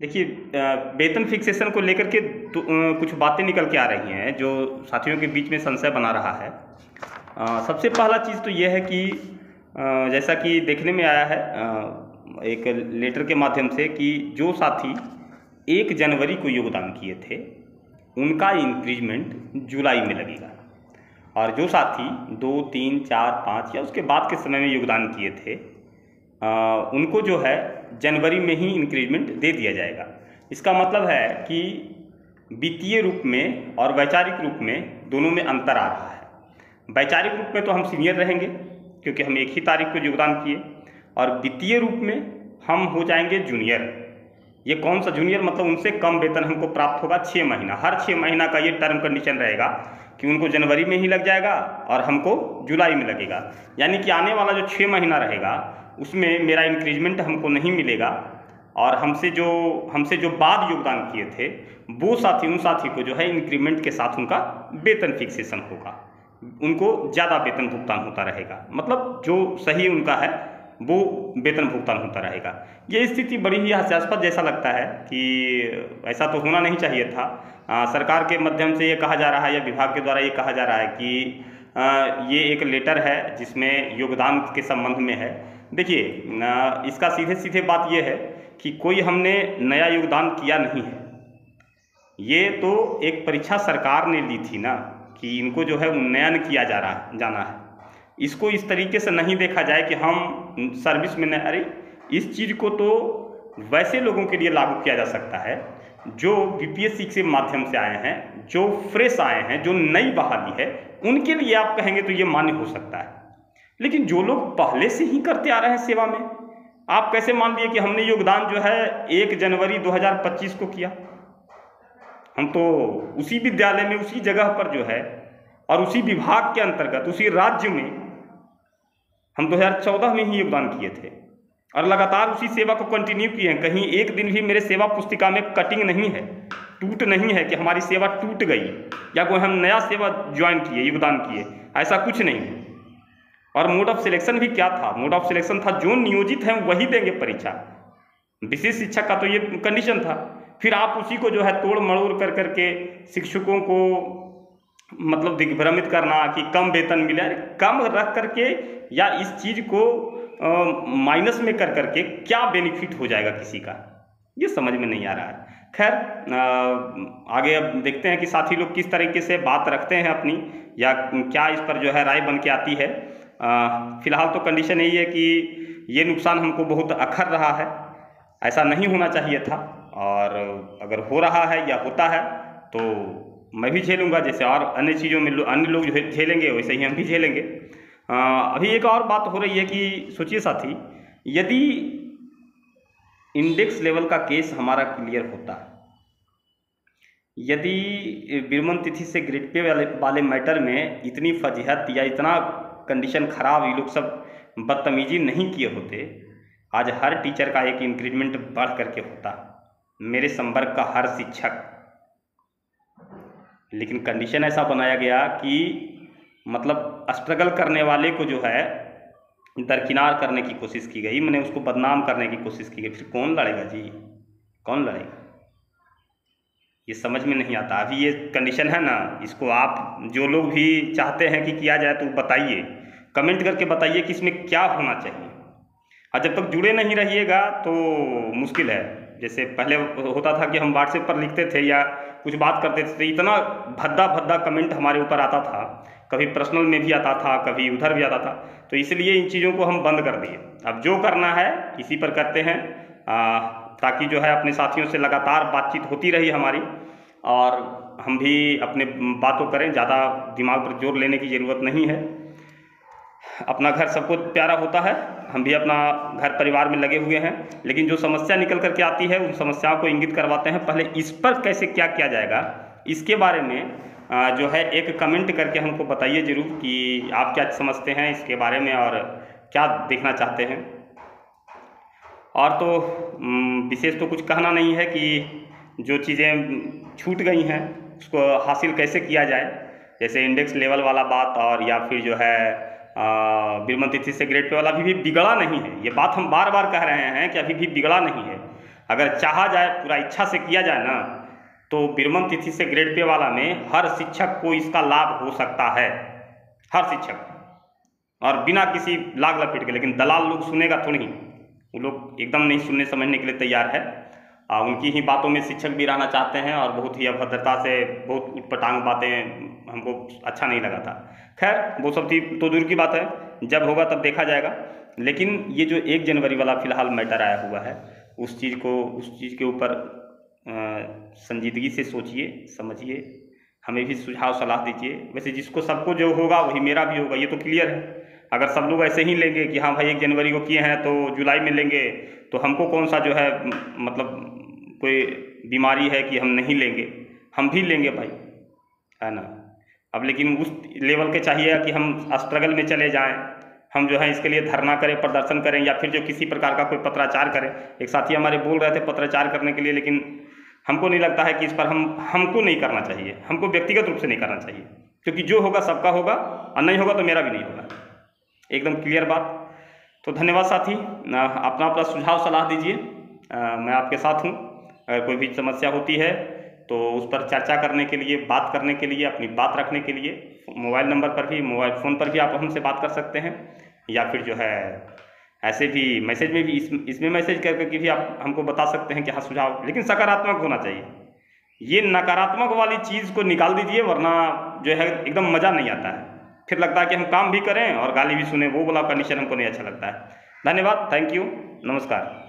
देखिए, वेतन फिक्सेशन को लेकर के कुछ बातें निकल के आ रही हैं जो साथियों के बीच में संशय बना रहा है। सबसे पहला चीज़ तो ये है कि जैसा कि देखने में आया है एक लेटर के माध्यम से कि जो साथी 1 जनवरी को योगदान किए थे उनका इंक्रीजमेंट जुलाई में लगेगा, और जो साथी 2, 3, 4, 5 या उसके बाद के समय में योगदान किए थे उनको जो है जनवरी में ही इंक्रीजमेंट दे दिया जाएगा। इसका मतलब है कि वित्तीय रूप में और वैचारिक रूप में दोनों में अंतर आ रहा है। वैचारिक रूप में तो हम सीनियर रहेंगे क्योंकि हम 1 ही तारीख को योगदान किए, और वित्तीय रूप में हम हो जाएंगे जूनियर। ये कौन सा जूनियर? मतलब उनसे कम वेतन हमको प्राप्त होगा 6 महीना। हर 6 महीना का ये टर्म कंडीशन रहेगा कि उनको जनवरी में ही लग जाएगा और हमको जुलाई में लगेगा। यानी कि आने वाला जो 6 महीना रहेगा उसमें मेरा इंक्रीजमेंट हमको नहीं मिलेगा, और हमसे जो बाद योगदान किए थे वो साथी, उन साथी को जो है इंक्रीमेंट के साथ उनका वेतन फिक्सेशन होगा, उनको ज़्यादा वेतन भुगतान होता रहेगा। मतलब जो सही उनका है वो वेतन भुगतान होता रहेगा। ये स्थिति बड़ी ही हास्यास्पद जैसा लगता है कि ऐसा तो होना नहीं चाहिए था। सरकार के माध्यम से ये कहा जा रहा है या विभाग के द्वारा ये कहा जा रहा है कि ये एक लेटर है जिसमें योगदान के संबंध में है। देखिए, इसका सीधे सीधे बात ये है कि कोई हमने नया योगदान किया नहीं है। ये तो एक परीक्षा सरकार ने ली थी ना कि इनको जो है उन्नयन किया जाना है। इसको इस तरीके से नहीं देखा जाए कि हम सर्विस में नहीं। अरे इस चीज़ को तो वैसे लोगों के लिए लागू किया जा सकता है जो बीपीएससी के माध्यम से आए हैं, जो फ्रेश आए हैं, जो नई बहाली है, उनके लिए आप कहेंगे तो ये मान्य हो सकता है। लेकिन जो लोग पहले से ही करते आ रहे हैं सेवा में, आप कैसे मान लिए कि हमने योगदान जो है 1 जनवरी 2025 को किया? हम तो उसी विद्यालय में, उसी जगह पर जो है और उसी विभाग के अंतर्गत, उसी राज्य में हम 2014 में ही योगदान किए थे और लगातार उसी सेवा को कंटिन्यू किए हैं। कहीं एक दिन भी मेरे सेवा पुस्तिका में कटिंग नहीं है, टूट नहीं है कि हमारी सेवा टूट गई या कोई हम नया सेवा ज्वाइन किए, योगदान किए, ऐसा कुछ नहीं है। और मोड ऑफ सिलेक्शन भी क्या था? मोड ऑफ सिलेक्शन था जो नियोजित हैं वही देंगे परीक्षा। विशेष शिक्षक का तो ये कंडीशन था। फिर आप उसी को जो है तोड़ मड़ोड़ कर करके शिक्षकों को मतलब दिग्भ्रमित करना कि कम वेतन मिले। कम रख करके या इस चीज़ को माइनस में कर करके क्या बेनिफिट हो जाएगा किसी का, ये समझ में नहीं आ रहा है। खैर, आगे अब देखते हैं कि साथी लोग किस तरीके से बात रखते हैं अपनी, या क्या इस पर जो है राय बन के आती है। फिलहाल तो कंडीशन यही है कि ये नुकसान हमको बहुत अखर रहा है, ऐसा नहीं होना चाहिए था, और अगर हो रहा है या होता है तो मैं भी झेलूंगा, जैसे और अन्य चीज़ों में अन्य लोग जो झेलेंगे वैसे ही हम भी झेलेंगे। अभी एक और बात हो रही है कि सोचिए साथी, यदि इंडेक्स लेवल का केस हमारा क्लियर होता, यदि विरमण तिथि से ग्रेड पे वाले मैटर में इतनी फजीहत या इतना कंडीशन खराब, ये लोग सब बदतमीजी नहीं किए होते, आज हर टीचर का एक इंक्रीमेंट बढ़ करके होता, मेरे संपर्क का हर शिक्षक। लेकिन कंडीशन ऐसा बनाया गया कि मतलब स्ट्रगल करने वाले को जो है दरकिनार करने की कोशिश की गई, मैंने उसको बदनाम करने की कोशिश की गई। फिर कौन लड़ेगा जी, कौन लड़ेगा? ये समझ में नहीं आता। अभी ये कंडीशन है ना, इसको आप जो लोग भी चाहते हैं कि किया जाए तो बताइए, कमेंट करके बताइए कि इसमें क्या होना चाहिए। और जब तक जुड़े नहीं रहिएगा तो मुश्किल है। जैसे पहले होता था कि हम व्हाट्सएप पर लिखते थे या कुछ बात करते थे तो इतना भद्दा भद्दा कमेंट हमारे ऊपर आता था, कभी पर्सनल में भी आता था, कभी उधर भी आता था। तो इसलिए इन चीज़ों को हम बंद कर दिए। अब जो करना है इसी पर करते हैं, ताकि जो है अपने साथियों से लगातार बातचीत होती रही हमारी, और हम भी अपने बातों करें, ज़्यादा दिमाग पर जोर लेने की ज़रूरत नहीं है। अपना घर सबको प्यारा होता है, हम भी अपना घर परिवार में लगे हुए हैं, लेकिन जो समस्या निकल करके आती है उन समस्याओं को इंगित करवाते हैं। पहले इस पर कैसे क्या किया जाएगा इसके बारे में जो है एक कमेंट करके हमको बताइए ज़रूर कि आप क्या समझते हैं इसके बारे में और क्या देखना चाहते हैं। और तो विशेष तो कुछ कहना नहीं है कि जो चीज़ें छूट गई हैं उसको हासिल कैसे किया जाए, जैसे इंडेक्स लेवल वाला बात, और या फिर जो है विरमण तिथि से ग्रेड पे वाला अभी भी बिगड़ा नहीं है। ये बात हम बार बार कह रहे हैं कि अभी भी बिगड़ा नहीं है। अगर चाहा जाए, पूरा इच्छा से किया जाए ना, तो बीरमन तिथि से ग्रेड पे वाला में हर शिक्षक को इसका लाभ हो सकता है, हर शिक्षक, और बिना किसी लाग लपेट के। लेकिन दलाल लोग सुनेगा तो नहीं, वो लोग एकदम नहीं सुनने समझने के लिए तैयार है। उनकी ही बातों में शिक्षक भी रहना चाहते हैं, और बहुत ही अभद्रता से बहुत उटपटांग बातें हमको अच्छा नहीं लगा था। खैर वो सब तो दूर की बात है, जब होगा तब देखा जाएगा। लेकिन ये जो 1 जनवरी वाला फिलहाल मैटर आया हुआ है, उस चीज़ के ऊपर संजीदगी से सोचिए, समझिए, हमें भी सुझाव सलाह दीजिए। वैसे जिसको सबको जो होगा वही मेरा भी होगा, ये तो क्लियर है। अगर सब लोग ऐसे ही लेंगे कि हाँ भाई 1 जनवरी को किए हैं तो जुलाई में लेंगे, तो हमको कौन सा जो है मतलब कोई बीमारी है कि हम नहीं लेंगे, हम भी लेंगे भाई, है ना। अब लेकिन उस लेवल के चाहिए कि हम स्ट्रगल में चले जाएं, हम जो है इसके लिए धरना करें, प्रदर्शन करें, या फिर जो किसी प्रकार का कोई पत्राचार करें। एक साथी हमारे बोल रहे थे पत्राचार करने के लिए, लेकिन हमको नहीं लगता है कि इस पर हमको नहीं करना चाहिए, हमको व्यक्तिगत रूप से नहीं करना चाहिए, क्योंकि जो होगा सबका होगा, और नहीं होगा तो मेरा भी नहीं होगा। एकदम क्लियर बात। तो धन्यवाद साथी, अपना अपना सुझाव सलाह दीजिए, मैं आपके साथ हूँ। अगर कोई भी समस्या होती है तो उस पर चर्चा करने के लिए, बात करने के लिए, अपनी बात रखने के लिए मोबाइल नंबर पर भी, मोबाइल फ़ोन पर भी आप हमसे बात कर सकते हैं, या फिर जो है ऐसे भी मैसेज में भी, इसमें मैसेज करके भी आप हमको बता सकते हैं कि हाँ सुझाव, लेकिन सकारात्मक होना चाहिए। ये नकारात्मक वाली चीज़ को निकाल दीजिए, वरना जो है एकदम मज़ा नहीं आता है, फिर लगता है कि हम काम भी करें और गाली भी सुने, वो वाला कंडीशन हमको नहीं अच्छा लगता है। धन्यवाद, थैंक यू, नमस्कार।